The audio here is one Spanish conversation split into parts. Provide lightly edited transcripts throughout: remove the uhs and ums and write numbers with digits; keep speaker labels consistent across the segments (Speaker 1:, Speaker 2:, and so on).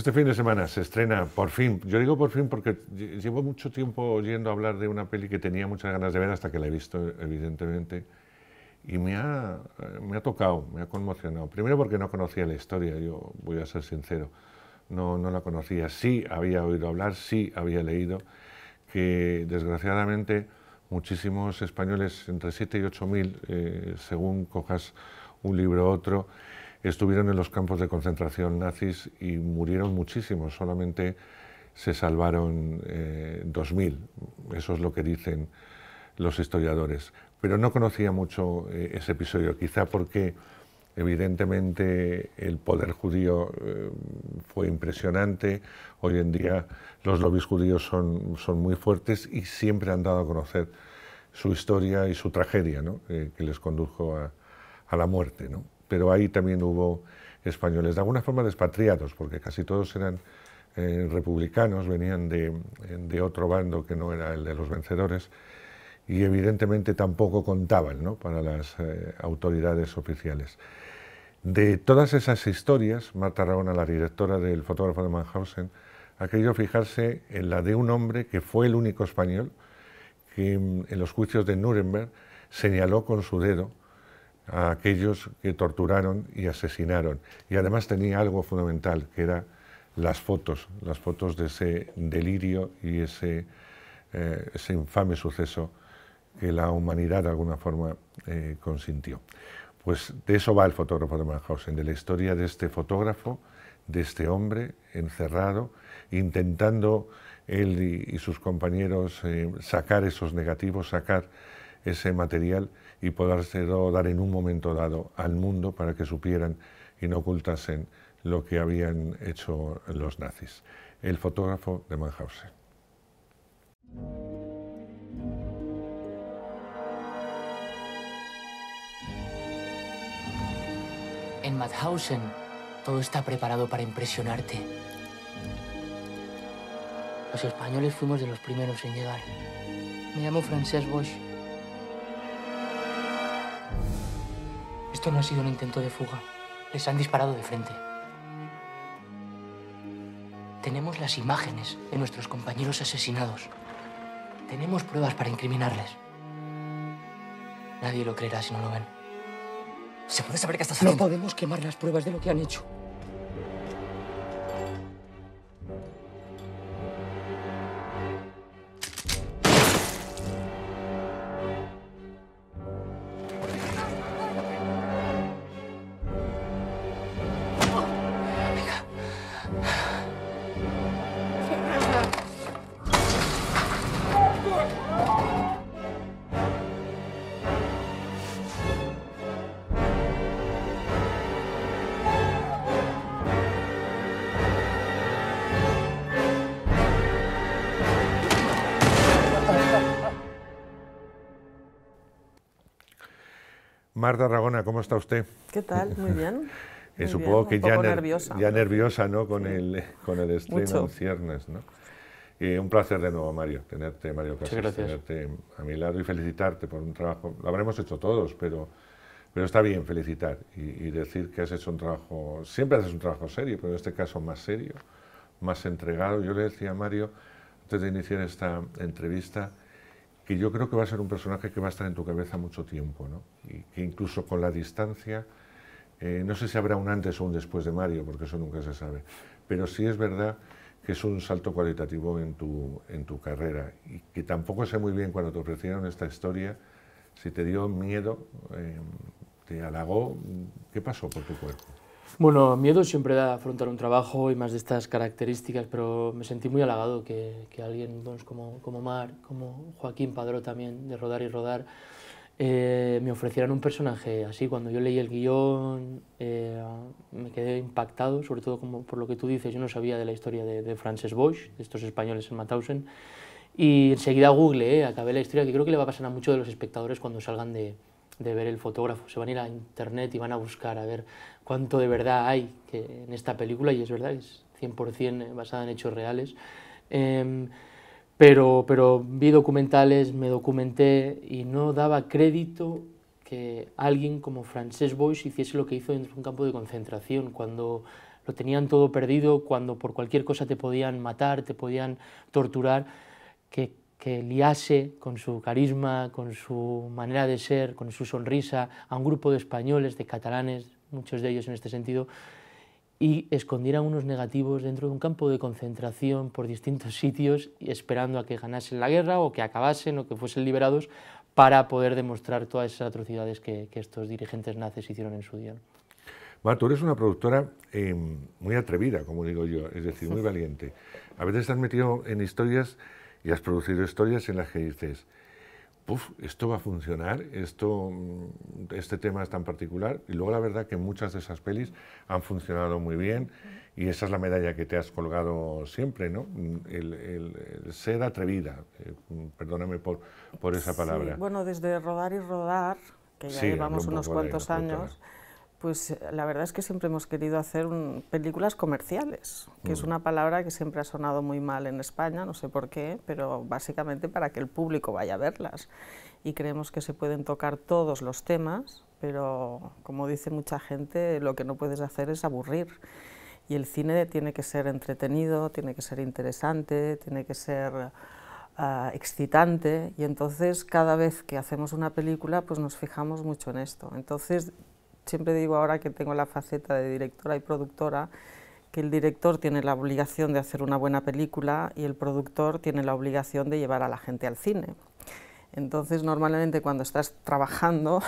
Speaker 1: Este fin de semana se estrena, por fin, yo digo por fin porque llevo mucho tiempo oyendo hablar de una peli que tenía muchas ganas de ver hasta que la he visto, evidentemente, y me ha tocado, me ha conmocionado. Primero porque no conocía la historia, yo voy a ser sincero, no la conocía. Sí había oído hablar, sí había leído, que desgraciadamente muchísimos españoles, entre 7 y 8 mil, según cojas un libro u otro, estuvieron en los campos de concentración nazis y murieron muchísimos, solamente se salvaron 2000, eso es lo que dicen los historiadores. Pero no conocía mucho ese episodio, quizá porque evidentemente el poder judío fue impresionante. Hoy en día los lobbies judíos son muy fuertes y siempre han dado a conocer su historia y su tragedia, ¿no? Que les condujo a la muerte, ¿no? Pero ahí también hubo españoles, de alguna forma despatriados, porque casi todos eran republicanos, venían de otro bando que no era el de los vencedores, y evidentemente tampoco contaban, ¿no?, para las autoridades oficiales. De todas esas historias, Marta Aragona, la directora del Fotógrafo de Mauthausen, ha querido fijarse en la de un hombre que fue el único español que en los juicios de Nuremberg señaló con su dedo a aquellos que torturaron y asesinaron. Y además tenía algo fundamental, que eran las fotos de ese delirio y ese infame suceso que la humanidad de alguna forma consintió. Pues de eso va el Fotógrafo de Mauthausen, de la historia de este fotógrafo, de este hombre encerrado, intentando él y sus compañeros sacar esos negativos, sacar ese material y podérselo dar en un momento dado al mundo para que supieran y no ocultasen lo que habían hecho los nazis. El Fotógrafo de Mauthausen.
Speaker 2: En Mauthausen todo está preparado para impresionarte. Los españoles fuimos de los primeros en llegar. Me llamo Francesc Boix. Esto no ha sido un intento de fuga. Les han disparado de frente. Tenemos las imágenes de nuestros compañeros asesinados. Tenemos pruebas para incriminarles. Nadie lo creerá si no lo ven.
Speaker 3: ¿Se puede saber qué estás haciendo?
Speaker 2: No podemos quemar las pruebas de lo que han hecho.
Speaker 1: Marta Aragona, ¿cómo está usted?
Speaker 4: ¿Qué tal? Muy bien. Muy
Speaker 1: supongo
Speaker 4: bien.
Speaker 1: que
Speaker 4: Un poco nerviosa.
Speaker 1: ya nerviosa, ¿no?, con el estreno
Speaker 4: Mucho.
Speaker 1: en ciernes, ¿no? Un placer de nuevo, Mario, tenerte, Mario Casas, tenerte a mi lado y felicitarte por un trabajo. Lo habremos hecho todos, pero está bien felicitar y decir que has hecho un trabajo, siempre haces un trabajo serio, pero en este caso más serio, más entregado. Yo le decía a Mario, antes de iniciar esta entrevista, que yo creo que va a ser un personaje que va a estar en tu cabeza mucho tiempo, ¿no? Y que incluso con la distancia, no sé si habrá un antes o un después de Mario, porque eso nunca se sabe, pero sí es verdad que es un salto cualitativo en tu carrera, y que tampoco sé muy bien cuando te ofrecieron esta historia, si te dio miedo, te halagó, ¿qué pasó por tu cuerpo?
Speaker 2: Bueno, miedo siempre da afrontar un trabajo y más de estas características, pero me sentí muy halagado que alguien pues, como Mar, como Joaquín Padró también, de Rodar y Rodar, me ofrecieran un personaje así. Cuando yo leí el guión me quedé impactado, sobre todo como por lo que tú dices. Yo no sabía de la historia de Francesc Boix, de estos españoles en Mauthausen, y enseguida googleé, acabé la historia, que creo que le va a pasar a muchos de los espectadores cuando salgan de ver El Fotógrafo. Se van a ir a internet y van a buscar a ver cuánto de verdad hay que en esta película, y es verdad, es 100% basada en hechos reales. Pero vi documentales, me documenté y no daba crédito que alguien como Francesc Boix hiciese lo que hizo dentro de un campo de concentración. Cuando lo tenían todo perdido, cuando por cualquier cosa te podían matar, te podían torturar, que liase con su carisma, con su manera de ser, con su sonrisa, a un grupo de españoles, de catalanes, muchos de ellos en este sentido, y escondieran unos negativos dentro de un campo de concentración por distintos sitios, esperando a que ganasen la guerra o que acabasen o que fuesen liberados para poder demostrar todas esas atrocidades que estos dirigentes nazis hicieron en su día.
Speaker 1: Bueno, tú eres una productora muy atrevida, como digo yo, es decir, muy valiente. A veces te has metido en historias y has producido historias en las que dices, puf, esto va a funcionar, este tema es tan particular, y luego la verdad que muchas de esas pelis han funcionado muy bien, y esa es la medalla que te has colgado siempre, ¿no? El ser atrevida, perdóname por esa palabra.
Speaker 4: Sí, bueno, desde Rodar y Rodar, que ya llevamos unos cuantos años, pues la verdad es que siempre hemos querido hacer películas comerciales, que es una palabra que siempre ha sonado muy mal en España, no sé por qué, pero básicamente para que el público vaya a verlas. Y creemos que se pueden tocar todos los temas, pero como dice mucha gente, lo que no puedes hacer es aburrir. Y el cine tiene que ser entretenido, tiene que ser interesante, tiene que ser excitante, y entonces cada vez que hacemos una película pues nos fijamos mucho en esto. Entonces, siempre digo, ahora que tengo la faceta de directora y productora, que el director tiene la obligación de hacer una buena película y el productor tiene la obligación de llevar a la gente al cine. Entonces, normalmente cuando estás trabajando,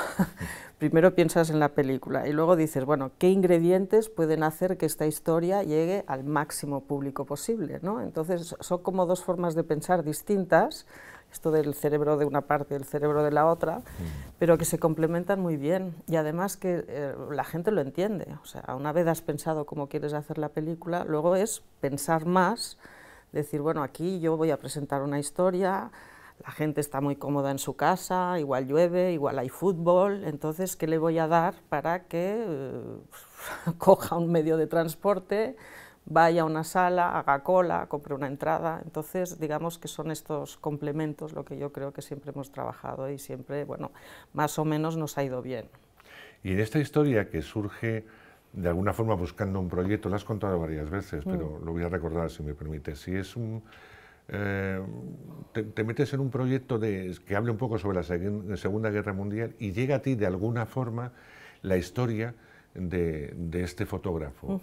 Speaker 4: primero piensas en la película y luego dices, bueno, ¿qué ingredientes pueden hacer que esta historia llegue al máximo público posible, ¿no? Entonces, son como dos formas de pensar distintas, esto del cerebro de una parte y el cerebro de la otra, pero que se complementan muy bien, y además que la gente lo entiende. O sea, una vez has pensado cómo quieres hacer la película, luego es pensar más, decir, bueno, aquí yo voy a presentar una historia, la gente está muy cómoda en su casa, igual llueve, igual hay fútbol, entonces, ¿qué le voy a dar para que coja un medio de transporte, vaya a una sala, haga cola, compre una entrada? Entonces, digamos que son estos complementos lo que yo creo que siempre hemos trabajado y siempre, bueno, más o menos nos ha ido bien.
Speaker 1: Y en esta historia que surge de alguna forma buscando un proyecto, lo has contado varias veces, pero lo voy a recordar si me permites, si es te metes en un proyecto que hable un poco sobre la Segunda Guerra Mundial y llega a ti de alguna forma la historia de este fotógrafo.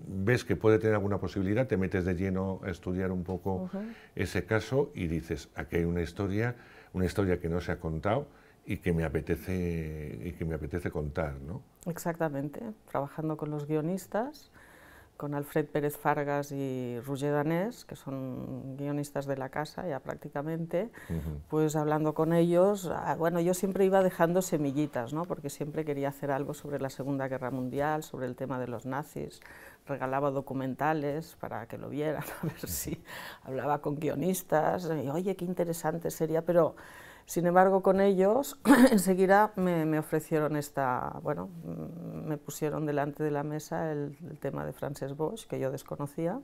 Speaker 1: Ves que puede tener alguna posibilidad, te metes de lleno a estudiar un poco ese caso y dices, aquí hay una historia que no se ha contado y que me apetece contar, ¿no?
Speaker 4: Exactamente, trabajando con los guionistas, con Alfred Pérez Fargas y Roger Danés, que son guionistas de la casa ya prácticamente, pues hablando con ellos, bueno, yo siempre iba dejando semillitas, ¿no? Porque siempre quería hacer algo sobre la Segunda Guerra Mundial, sobre el tema de los nazis, regalaba documentales para que lo vieran, a ver si hablaba con guionistas, y, oye, qué interesante sería, pero sin embargo con ellos enseguida me ofrecieron bueno, me pusieron delante de la mesa el tema de Frances Boix, que yo desconocía,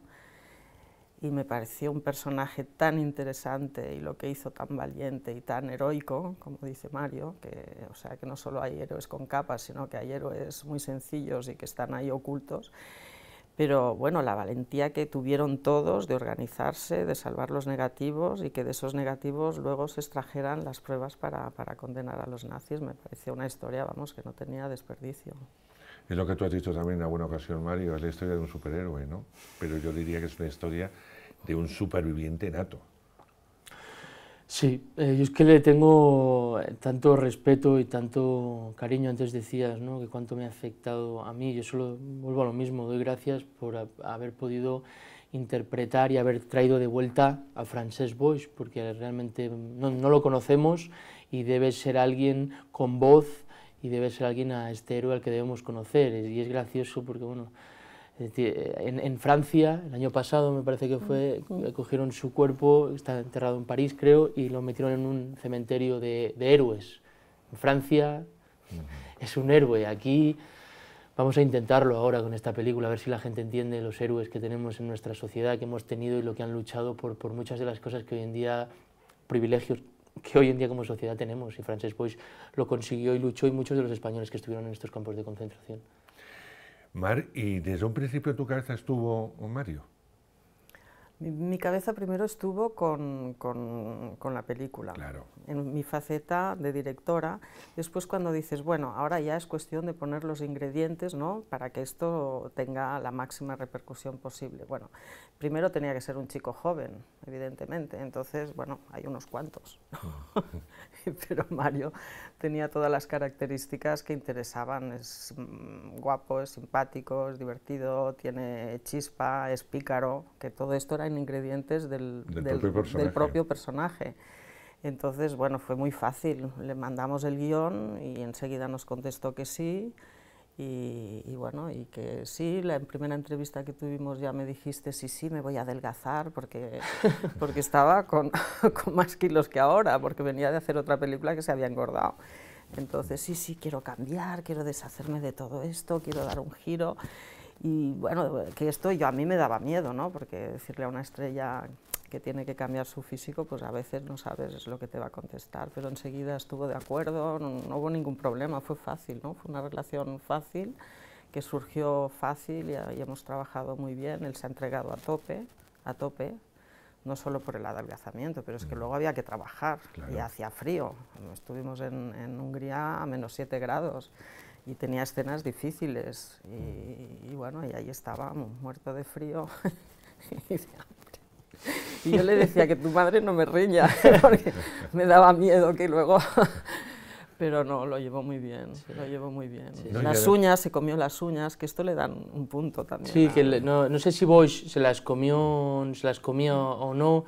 Speaker 4: y me pareció un personaje tan interesante y lo que hizo tan valiente y tan heroico, como dice Mario, o sea, que no solo hay héroes con capas, sino que hay héroes muy sencillos y que están ahí ocultos. Pero bueno, la valentía que tuvieron todos de organizarse, de salvar los negativos y que de esos negativos luego se extrajeran las pruebas para condenar a los nazis, me pareció una historia, vamos, que no tenía desperdicio.
Speaker 1: Es lo que tú has dicho también en alguna ocasión, Mario, es la historia de un superhéroe, ¿no? Pero yo diría que es una historia de un superviviente nato.
Speaker 2: Sí, yo es que le tengo tanto respeto y tanto cariño. Antes decías, ¿no?, que cuánto me ha afectado a mí. Yo solo vuelvo a lo mismo, doy gracias por haber podido interpretar y haber traído de vuelta a Frances Boix, porque realmente no lo conocemos y debe ser alguien con voz y debe ser alguien a este héroe al que debemos conocer. Y es gracioso porque, bueno, en Francia, el año pasado me parece que fue, cogieron su cuerpo, está enterrado en París creo, y lo metieron en un cementerio de héroes. En Francia es un héroe. Aquí vamos a intentarlo ahora con esta película, a ver si la gente entiende los héroes que tenemos en nuestra sociedad, que hemos tenido y lo que han luchado por muchas de las cosas que hoy en día, privilegios que hoy en día como sociedad tenemos. Y Frances Boix lo consiguió y luchó, y muchos de los españoles que estuvieron en estos campos de concentración.
Speaker 1: Mar, ¿y desde un principio en tu cabeza estuvo Mario?
Speaker 4: Mi cabeza primero estuvo con la película,
Speaker 1: Claro.
Speaker 4: en mi faceta de directora. Después cuando dices, bueno, ahora ya es cuestión de poner los ingredientes, ¿no?, para que esto tenga la máxima repercusión posible. Bueno, primero tenía que ser un chico joven, evidentemente, entonces, bueno, hay unos cuantos, ¿no? Pero Mario tenía todas las características que interesaban, es guapo, es simpático, es divertido, tiene chispa, es pícaro, que todo esto era ingredientes del propio personaje. Entonces, bueno, fue muy fácil, le mandamos el guión y enseguida nos contestó que sí, y bueno, y que sí, la primera entrevista que tuvimos ya me dijiste, sí, me voy a adelgazar, porque estaba con más kilos que ahora, porque venía de hacer otra película que se había engordado. Entonces, sí, quiero cambiar, quiero deshacerme de todo esto, quiero dar un giro. Y bueno, que esto a mí me daba miedo, ¿no?, porque decirle a una estrella que tiene que cambiar su físico, pues a veces no sabes lo que te va a contestar, pero enseguida estuvo de acuerdo, no hubo ningún problema, fue fácil, ¿no?, fue una relación fácil, que surgió fácil y hemos trabajado muy bien, él se ha entregado a tope, no solo por el adelgazamiento, pero es que luego había que trabajar, claro. Y hacía frío, estuvimos en Hungría a -7 grados, y tenía escenas difíciles, y bueno, y ahí estaba muerto de frío y de hambre. Y yo le decía que tu madre no me riña, porque me daba miedo que luego... Pero no, lo llevó muy bien, lo llevó muy bien. Sí. Las uñas, se comió las uñas, que esto le dan un punto también.
Speaker 2: Sí, que no sé si Boix se las comía o no,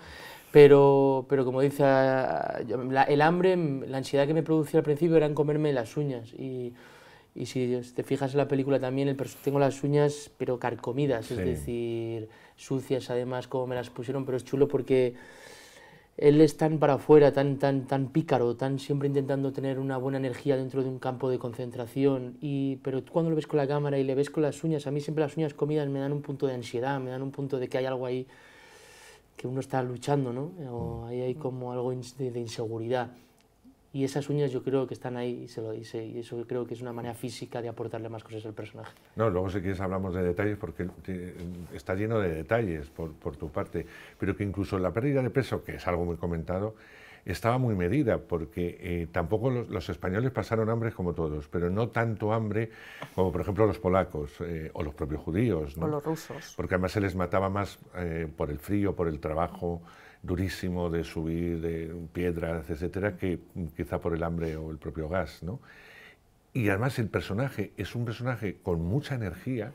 Speaker 2: pero como dice, el hambre, la ansiedad que me producía al principio era en comerme las uñas, y si te fijas en la película también, tengo las uñas pero carcomidas, es decir, sucias además como me las pusieron, pero es chulo porque él es tan para afuera, tan pícaro, tan siempre intentando tener una buena energía dentro de un campo de concentración, pero tú cuando lo ves con la cámara y le ves con las uñas, a mí siempre las uñas comidas me dan un punto de ansiedad, me dan un punto de que hay algo ahí que uno está luchando, ¿no? O ahí hay como algo de inseguridad. Y esas uñas yo creo que están ahí, y eso yo creo que es una manera física de aportarle más cosas al personaje.
Speaker 1: No, luego si quieres hablamos de detalles, porque está lleno de detalles por tu parte, pero que incluso la pérdida de peso, que es algo muy comentado, estaba muy medida, porque tampoco los españoles pasaron hambre como todos, pero no tanto hambre como por ejemplo los polacos o los propios judíos, ¿no?
Speaker 4: O los rusos.
Speaker 1: Porque además se les mataba más por el frío, por el trabajo durísimo de subir de piedras, etcétera, que quizá por el hambre o el propio gas, ¿no? Y además el personaje es un personaje con mucha energía,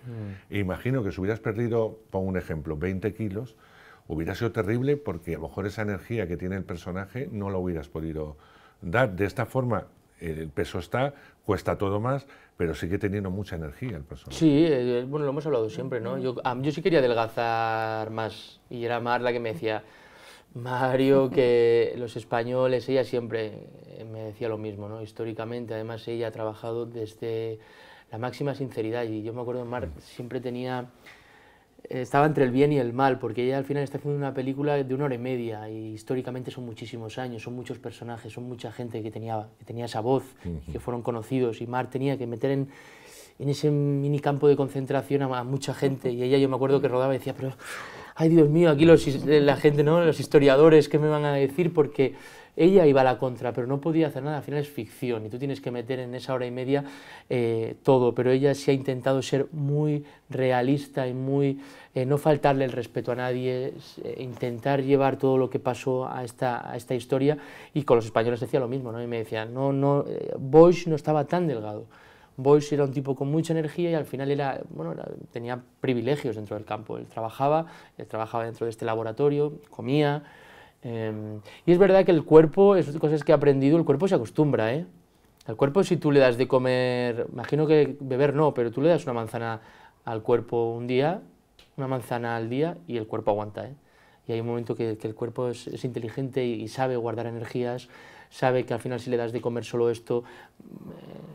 Speaker 1: e imagino que si hubieras perdido, pongo un ejemplo, 20 kilos, hubiera sido terrible, porque a lo mejor esa energía que tiene el personaje no la hubieras podido dar. De esta forma el peso cuesta todo más, pero sigue teniendo mucha energía el personaje.
Speaker 2: Sí, bueno, lo hemos hablado siempre, ¿no? Yo sí quería adelgazar más, y era Mar la que me decía, Mario, que los españoles, ella siempre me decía lo mismo, ¿no? Históricamente, además ella ha trabajado desde la máxima sinceridad, y yo me acuerdo, Mar siempre estaba entre el bien y el mal, porque ella al final está haciendo una película de 1 hora y media, y históricamente son muchísimos años, son muchos personajes, son mucha gente que tenía esa voz, y que fueron conocidos, y Mar tenía que meter en ese mini campo de concentración a mucha gente, y ella, yo me acuerdo que rodaba y decía, pero ay Dios mío, aquí la gente, ¿no?, los historiadores, ¿qué me van a decir? Porque ella iba a la contra, pero no podía hacer nada, al final es ficción, y tú tienes que meter en esa hora y media todo, pero ella sí ha intentado ser muy realista y no faltarle el respeto a nadie, intentar llevar todo lo que pasó a esta historia, y con los españoles decía lo mismo, ¿no? Y me decía, Boix no estaba tan delgado. Boix era un tipo con mucha energía y al final tenía privilegios dentro del campo. Él trabajaba dentro de este laboratorio, comía. Y es verdad que el cuerpo, es cosas que he aprendido, el cuerpo se acostumbra, ¿eh? El cuerpo, si tú le das de comer, imagino que beber no, pero tú le das una manzana al cuerpo un día, una manzana al día, y el cuerpo aguanta, ¿eh? Y hay un momento que el cuerpo es inteligente y sabe guardar energías, sabe que al final si le das de comer solo esto,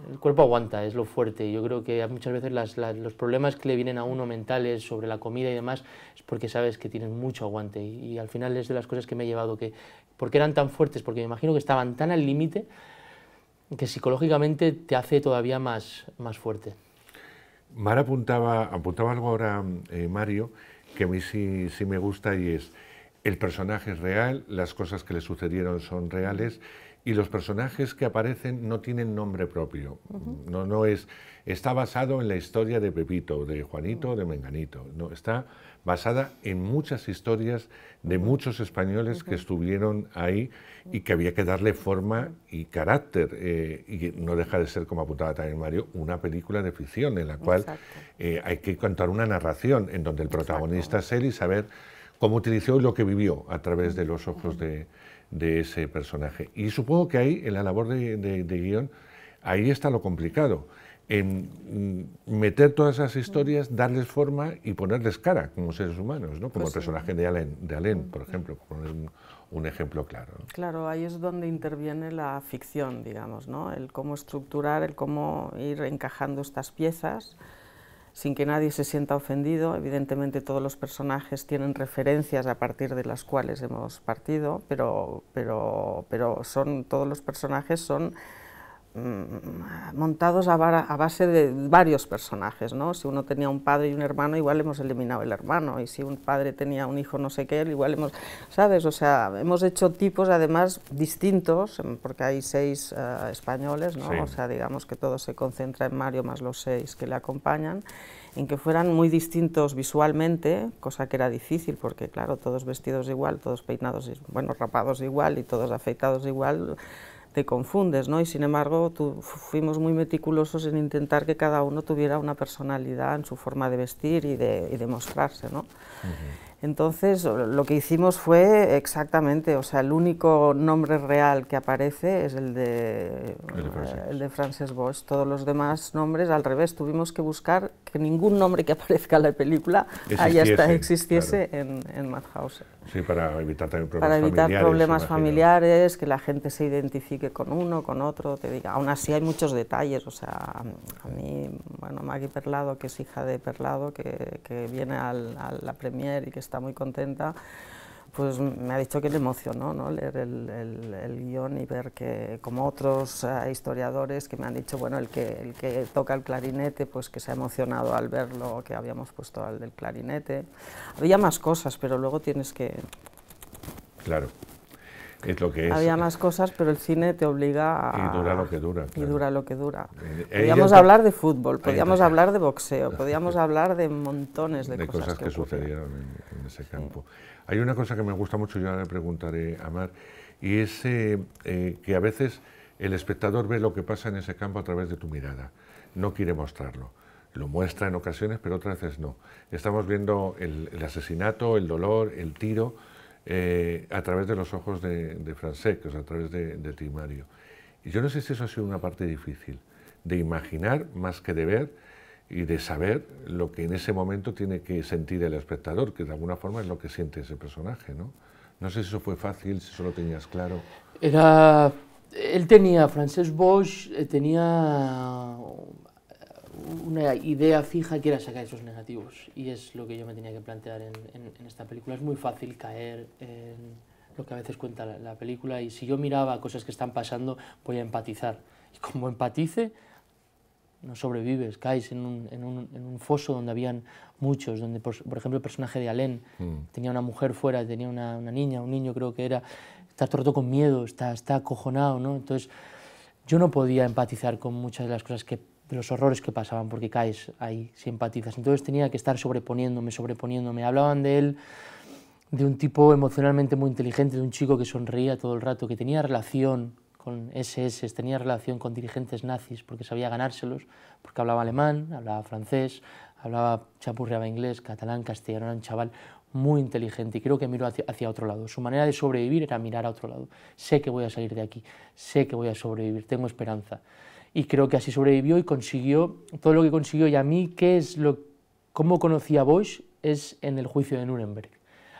Speaker 2: el cuerpo aguanta, es lo fuerte. Yo creo que muchas veces los problemas que le vienen a uno mentales sobre la comida y demás es porque sabes que tienen mucho aguante, y al final es de las cosas que me he llevado, porque eran tan fuertes, porque me imagino que estaban tan al límite que psicológicamente te hace todavía más fuerte.
Speaker 1: Mar apuntaba algo ahora, Mario, que a mí sí me gusta, y es: el personaje es real, las cosas que le sucedieron son reales, y los personajes que aparecen no tienen nombre propio. Está basado en la historia de Pepito, de Juanito, de Menganito. No, está basada en muchas historias de muchos españoles que estuvieron ahí y que había que darle forma y carácter. Y no deja de ser, como apuntaba también Mario, una película de ficción en la cual hay que contar una narración en donde el protagonista es él y saber cómo utilizó lo que vivió a través de los ojos de ese personaje. Y supongo que ahí, en la labor de guión, ahí está lo complicado, en meter todas esas historias, darles forma y ponerles cara como seres humanos, ¿no? Como pues el personaje de Alain, por ejemplo, por poner un ejemplo claro, ¿no?
Speaker 4: Claro, ahí es donde interviene la ficción, digamos, ¿no? El cómo estructurar, el cómo ir encajando estas piezas sin que nadie se sienta ofendido. Evidentemente todos los personajes tienen referencias a partir de las cuales hemos partido, pero todos los personajes son montados a base de varios personajes, ¿no? Si uno tenía un padre y un hermano, igual hemos eliminado el hermano, y si un padre tenía un hijo no sé qué, igual hemos, ¿sabes? O sea, hemos hecho tipos además distintos, porque hay 6 españoles, ¿no? Sí. O sea, digamos que todo se concentra en Mario más los 6 que le acompañan, en que fueran muy distintos visualmente, cosa que era difícil, porque claro, todos vestidos igual, todos peinados, bueno, rapados igual y todos afeitados igual, te confundes, ¿no? Y sin embargo fuimos muy meticulosos en intentar que cada uno tuviera una personalidad en su forma de vestir y de mostrarse, ¿no? Entonces lo que hicimos fue exactamente, o sea, el único nombre real que aparece es el de Francesc Boix. Todos los demás nombres al revés, tuvimos que buscar que ningún nombre que aparezca en la película existiese claro. en Madhausen.
Speaker 1: Sí, para evitar también
Speaker 4: problemas familiares, que la gente se identifique con uno, con otro, te diga. Aún así hay muchos detalles, o sea, a mí, bueno, Maggie Perlado, que es hija de Perlado, que viene a la premier y que está muy contenta, pues me ha dicho que le emocionó, ¿no? Leer el guión y ver que, como otros historiadores que me han dicho, bueno, el que toca el clarinete, pues que se ha emocionado al verlo, que habíamos puesto al del clarinete. Había más cosas, pero luego tienes que...
Speaker 1: Claro, es lo que es.
Speaker 4: Había más cosas, pero el cine te obliga a...
Speaker 1: Y dura lo que dura.
Speaker 4: Claro. Y dura lo que dura. Podíamos hablar de fútbol, podíamos hablar de boxeo, podíamos hablar de montones de cosas
Speaker 1: que sucedieron en ese campo. Sí. Hay una cosa que me gusta mucho, yo ahora le preguntaré a Mar, y es que a veces el espectador ve lo que pasa en ese campo a través de tu mirada, no quiere mostrarlo. Lo muestra en ocasiones, pero otras veces no. Estamos viendo el asesinato, el dolor, el tiro, a través de los ojos de Francesc, o sea, a través de ti, Mario. Y yo no sé si eso ha sido una parte difícil, de imaginar más que de ver, y de saber lo que en ese momento tiene que sentir el espectador, que de alguna forma es lo que siente ese personaje, ¿no? No sé si eso fue fácil, si eso lo tenías claro.
Speaker 2: Francesc Boix tenía una idea fija que era sacar esos negativos, y es lo que yo me tenía que plantear en esta película. Es muy fácil caer en lo que a veces cuenta la película, y si yo miraba cosas que están pasando, voy a empatizar. Y como empatice, no sobrevives, caes en un foso donde habían muchos, donde, por ejemplo, el personaje de Alain tenía una mujer fuera, tenía una niña, un niño creo que era, está todo con miedo, está acojonado, ¿no? Entonces, yo no podía empatizar con muchas de las cosas de los horrores que pasaban, porque caes ahí si empatizas. Entonces tenía que estar sobreponiéndome. Hablaban de él, de un tipo emocionalmente muy inteligente, de un chico que sonreía todo el rato, que tenía relación con SS, tenía relación con dirigentes nazis porque sabía ganárselos, porque hablaba alemán, hablaba francés, chapurreaba inglés, catalán, castellano. Era un chaval muy inteligente y creo que miró hacia otro lado. Su manera de sobrevivir era mirar a otro lado. Sé que voy a salir de aquí, sé que voy a sobrevivir, tengo esperanza. Y creo que así sobrevivió y consiguió todo lo que consiguió. Y a mí, cómo conocí a Boix es en el juicio de Nuremberg.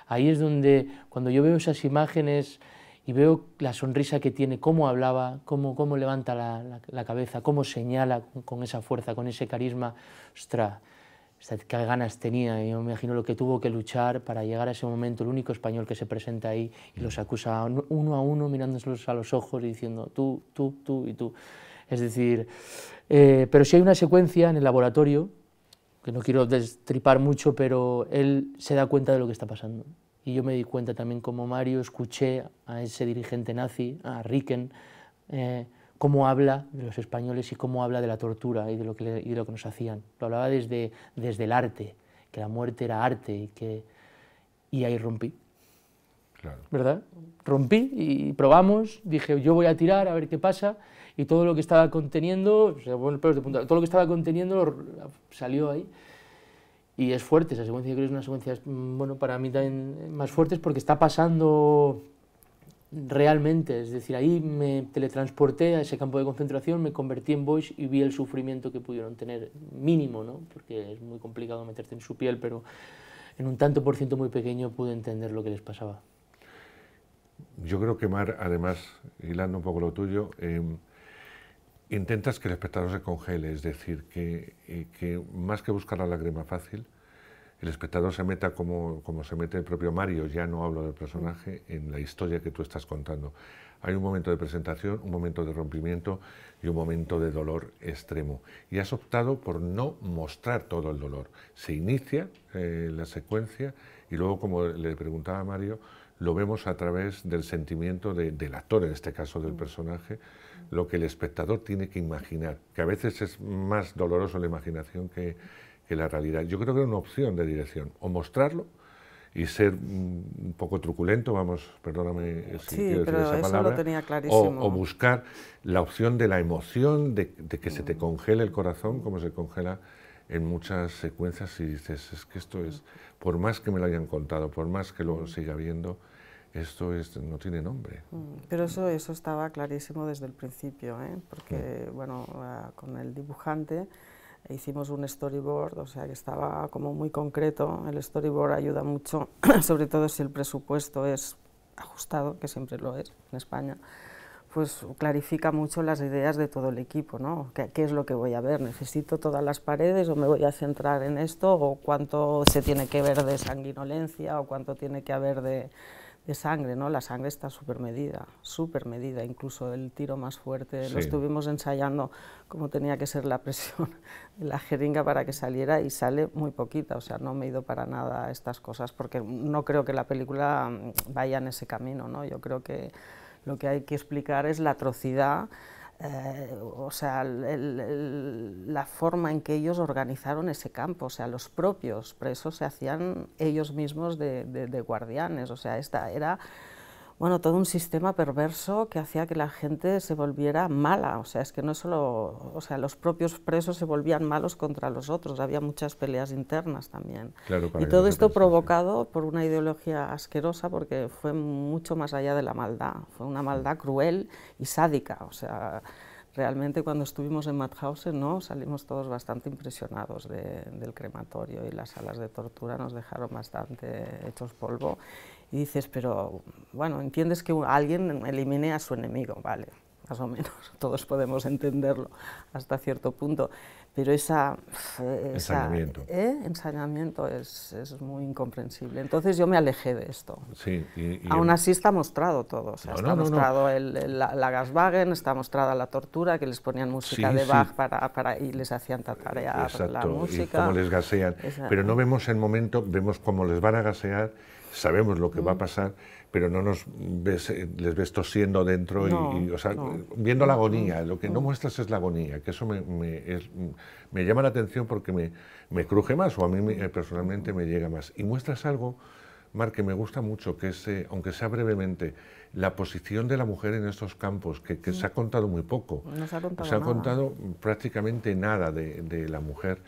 Speaker 2: Ahí es donde, cuando yo veo esas imágenes y veo la sonrisa que tiene, cómo hablaba, cómo levanta la cabeza, cómo señala con esa fuerza, con ese carisma, ostras, qué ganas tenía. Yo me imagino lo que tuvo que luchar para llegar a ese momento, el único español que se presenta ahí y los acusa uno a uno, mirándoselos a los ojos y diciendo tú y tú. Es decir, pero sí hay una secuencia en el laboratorio que no quiero destripar mucho, pero él se da cuenta de lo que está pasando. Y yo me di cuenta también como Mario, escuché a ese dirigente nazi, a Ricken, cómo habla de los españoles y cómo habla de la tortura y de lo que nos hacían. Lo hablaba desde el arte, que la muerte era arte y ahí rompí.
Speaker 1: Claro.
Speaker 2: ¿Verdad? Rompí y probamos, dije yo voy a tirar a ver qué pasa y todo lo que estaba conteniendo, o sea, bueno, pelos de punta, todo lo que estaba conteniendo salió ahí. Y es fuerte, esa secuencia, yo creo que es una secuencia, bueno, para mí también más fuerte porque está pasando realmente, es decir, ahí me teletransporté a ese campo de concentración, me convertí en Boix y vi el sufrimiento que pudieron tener, mínimo, ¿no? Porque es muy complicado meterte en su piel, pero en un tanto por ciento muy pequeño pude entender lo que les pasaba.
Speaker 1: Yo creo que, Mar, además, hilando un poco lo tuyo, intentas que el espectador se congele, es decir, que más que buscar la lágrima fácil, el espectador se meta como se mete el propio Mario, ya no hablo del personaje, en la historia que tú estás contando. Hay un momento de presentación, un momento de rompimiento y un momento de dolor extremo. Y has optado por no mostrar todo el dolor. Se inicia la secuencia y luego, como le preguntaba a Mario, lo vemos a través del sentimiento del actor, en este caso del personaje, lo que el espectador tiene que imaginar, que a veces es más doloroso la imaginación que la realidad. Yo creo que era una opción de dirección, o mostrarlo y ser un poco truculento, vamos, perdóname si quiero decir esa palabra,
Speaker 4: lo tenía clarísimo.
Speaker 1: O buscar la opción de la emoción, de que se te congele el corazón, como se congela en muchas secuencias, y dices, es que esto es, por más que me lo hayan contado, por más que lo siga viendo, esto no tiene nombre.
Speaker 4: Pero eso estaba clarísimo desde el principio, porque bueno, con el dibujante hicimos un storyboard, o sea que estaba como muy concreto. El storyboard ayuda mucho, sobre todo si el presupuesto es ajustado, que siempre lo es en España, pues clarifica mucho las ideas de todo el equipo, ¿no? ¿Qué es lo que voy a ver? ¿Necesito todas las paredes o me voy a centrar en esto? ¿O cuánto se tiene que ver de sanguinolencia o cuánto tiene que haber de sangre, ¿no? La sangre está súper medida, incluso el tiro más fuerte, lo estuvimos ensayando cómo tenía que ser la presión de la jeringa para que saliera y sale muy poquita, o sea, no me he ido para nada a estas cosas porque no creo que la película vaya en ese camino, ¿no? Yo creo que lo que hay que explicar es la atrocidad, o sea, la forma en que ellos organizaron ese campo, o sea, los propios presos se hacían ellos mismos de guardianes, o sea, era, bueno, todo un sistema perverso que hacía que la gente se volviera mala, o sea, es que no solo, o sea, los propios presos se volvían malos contra los otros, había muchas peleas internas también.
Speaker 1: Claro,
Speaker 4: y todo esto provocado por una ideología asquerosa, porque fue mucho más allá de la maldad, fue una maldad cruel y sádica, o sea, realmente cuando estuvimos en Mauthausen, ¿no?, salimos todos bastante impresionados del crematorio y las salas de tortura nos dejaron bastante hechos polvo. Y dices, pero bueno, entiendes que alguien elimine a su enemigo, vale, más o menos, todos podemos entenderlo hasta cierto punto, pero ensañamiento es muy incomprensible. Entonces yo me alejé de esto.
Speaker 1: Sí,
Speaker 4: aún así está mostrado todo, o sea, está mostrado la Gaswagen, está mostrada la tortura, que les ponían música de Bach y les hacían tatarear la música.
Speaker 1: Y cómo les gasean, pero no vemos el momento, vemos cómo les van a gasear, sabemos lo que va a pasar, pero no les ves tosiendo dentro o sea, viendo la agonía. Lo que no muestras es la agonía, que eso me llama la atención porque me cruje más, o a mí personalmente me llega más. Y muestras algo, Mar, que me gusta mucho, que es, aunque sea brevemente, la posición de la mujer en estos campos, que se ha contado muy poco.
Speaker 4: No se ha contado
Speaker 1: se ha
Speaker 4: nada.
Speaker 1: contado prácticamente nada de la mujer.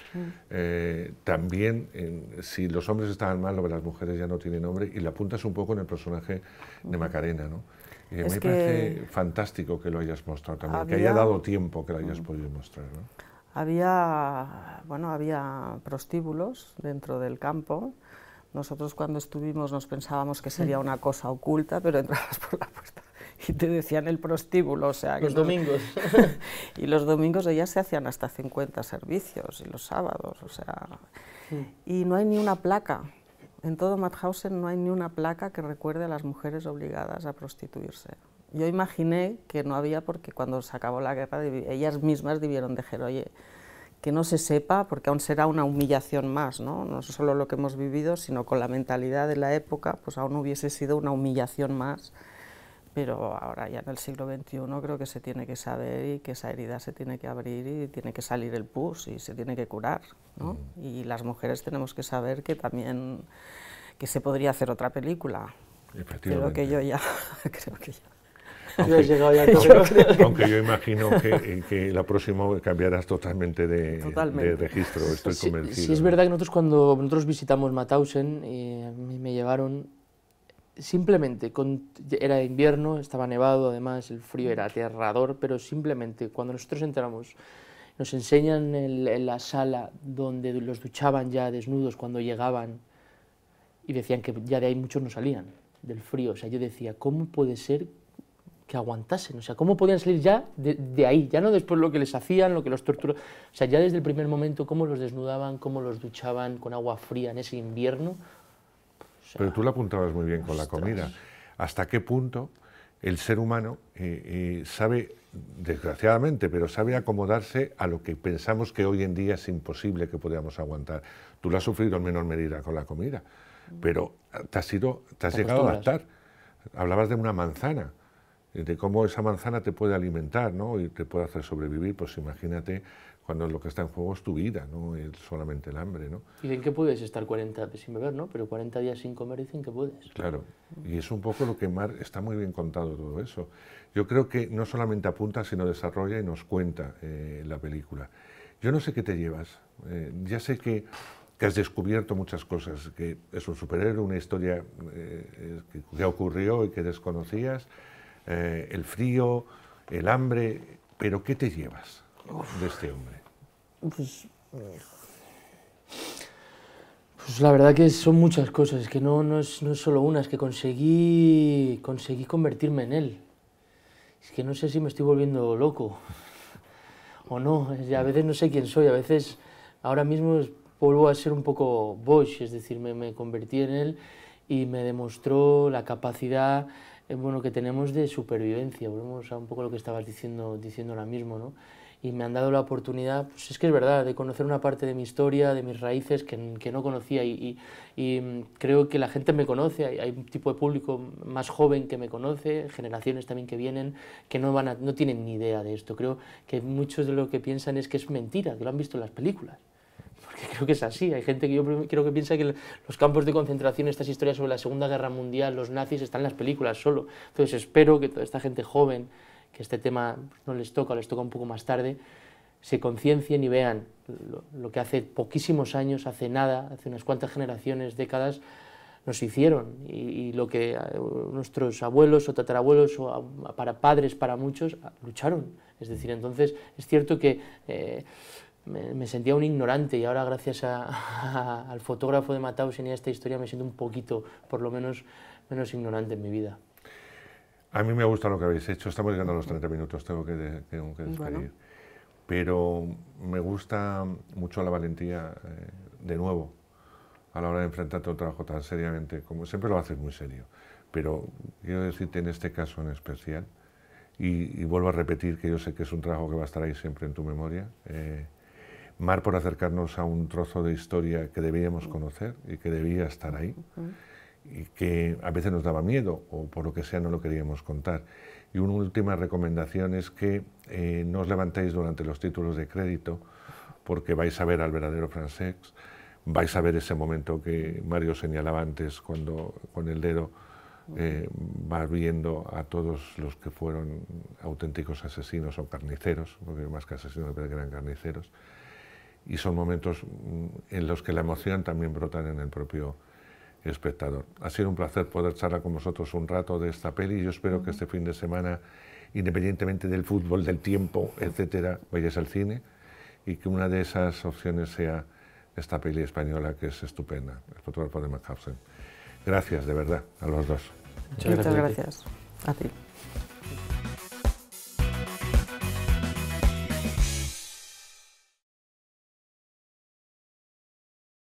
Speaker 1: También, si los hombres estaban mal, lo de las mujeres ya no tiene nombre, y la apuntas un poco en el personaje de Macarena, ¿no? Y me parece fantástico que lo hayas mostrado también, que haya dado tiempo que lo hayas podido mostrar, ¿no?
Speaker 4: Había prostíbulos dentro del campo. Nosotros cuando estuvimos nos pensábamos que sería una cosa oculta, pero entrabas por la puerta y te decían el prostíbulo, o sea...
Speaker 2: Los domingos.
Speaker 4: Y los domingos ellas se hacían hasta 50 servicios, y los sábados, o sea... Y no hay ni una placa, en todo Mauthausen no hay ni una placa que recuerde a las mujeres obligadas a prostituirse. Yo imaginé que no había porque cuando se acabó la guerra ellas mismas debieron decir, oye, que no se sepa, porque aún será una humillación más, ¿no? No solo lo que hemos vivido, sino con la mentalidad de la época, pues aún hubiese sido una humillación más, pero ahora ya en el siglo XXI creo que se tiene que saber y que esa herida se tiene que abrir y tiene que salir el pus y se tiene que curar, ¿no? Y las mujeres tenemos que saber que también que se podría hacer otra película, pero que yo ya creo que ya.
Speaker 1: Aunque yo imagino que la próxima cambiarás totalmente de registro, estoy convencido.
Speaker 2: Sí, es verdad que cuando nosotros visitamos Mauthausen, me llevaron simplemente, era invierno, estaba nevado, además el frío era aterrador, pero simplemente cuando nosotros entramos, nos enseñan en la sala donde los duchaban ya desnudos cuando llegaban y decían que ya de ahí muchos no salían del frío. O sea, yo decía, ¿cómo puede ser que aguantasen? O sea, ¿cómo podían salir ya de ahí? Ya no después lo que les hacían, lo que los torturaban. O sea, ya desde el primer momento, cómo los desnudaban, cómo los duchaban con agua fría en ese invierno. O sea,
Speaker 1: pero tú lo apuntabas muy bien con la comida. ¿Hasta qué punto el ser humano sabe, desgraciadamente, pero sabe acomodarse a lo que pensamos que hoy en día es imposible que podamos aguantar? Tú lo has sufrido en menor medida con la comida, pero te has llegado a adaptar. Hablabas de una manzana, de cómo esa manzana te puede alimentar, ¿no? Y te puede hacer sobrevivir. Pues imagínate cuando lo que está en juego es tu vida, no es solamente el hambre, ¿no?
Speaker 2: Dicen que puedes estar 40 sin beber, ¿no? Pero 40 días sin comer dicen que puedes.
Speaker 1: Claro, y es un poco lo que Mar está muy bien contado todo eso. Yo creo que no solamente apunta, sino desarrolla y nos cuenta la película. Yo no sé qué te llevas, ya sé que has descubierto muchas cosas, que es un superhéroe, una historia que ya ocurrió y que desconocías, el frío, el hambre, pero ¿qué te llevas de este hombre?
Speaker 2: Pues la verdad que son muchas cosas, que no es solo una, es que conseguí convertirme en él. Es que no sé si me estoy volviendo loco o no, a veces no sé quién soy, a veces ahora mismo vuelvo a ser un poco Bosch, es decir, me convertí en él y me demostró la capacidad bueno, que tenemos de supervivencia. Volvemos a un poco lo que estabas diciendo ahora mismo, ¿no? Y me han dado la oportunidad, pues es que es verdad, de conocer una parte de mi historia, de mis raíces que no conocía y creo que la gente me conoce, hay un tipo de público más joven que me conoce, generaciones también que vienen, que no tienen ni idea de esto. Creo que muchos de lo que piensan es que es mentira, que lo han visto en las películas. Porque creo que es así, hay gente que yo creo que piensa que los campos de concentración, estas historias sobre la Segunda Guerra Mundial, los nazis, están en las películas solo. Entonces espero que toda esta gente joven, que este tema no les toca o les toca un poco más tarde, se conciencien y vean lo que hace poquísimos años, hace nada, hace unas cuantas generaciones, décadas, nos hicieron y lo que nuestros abuelos o tatarabuelos o para padres, para muchos, lucharon. Es decir, entonces es cierto que me sentía un ignorante y ahora gracias al fotógrafo de Mauthausen y a esta historia me siento un poquito, por lo menos ignorante en mi vida.
Speaker 1: A mí me gusta lo que habéis hecho, estamos llegando a los 30 minutos, tengo que despedir. Bueno. Pero me gusta mucho la valentía, de nuevo, a la hora de enfrentarte a un trabajo tan seriamente, como siempre lo haces muy serio. Pero quiero decirte en este caso en especial, y vuelvo a repetir que yo sé que es un trabajo que va a estar ahí siempre en tu memoria, Mar, por acercarnos a un trozo de historia que debíamos conocer y que debía estar ahí, y que a veces nos daba miedo o por lo que sea no lo queríamos contar. Y una última recomendación es que no os levantéis durante los títulos de crédito porque vais a ver al verdadero Francesc, vais a ver ese momento que Mario señalaba antes cuando con el dedo va viendo a todos los que fueron auténticos asesinos o carniceros, porque más que asesinos pero que eran carniceros, y son momentos en los que la emoción también brota en el propio espectador. Ha sido un placer poder charlar con vosotros un rato de esta peli y yo espero que este fin de semana, independientemente del fútbol, del tiempo, etcétera, vayáis al cine y que una de esas opciones sea esta peli española que es estupenda, El fotógrafo de Mauthausen. Gracias, de verdad, a los dos.
Speaker 4: Muchas gracias. A ti.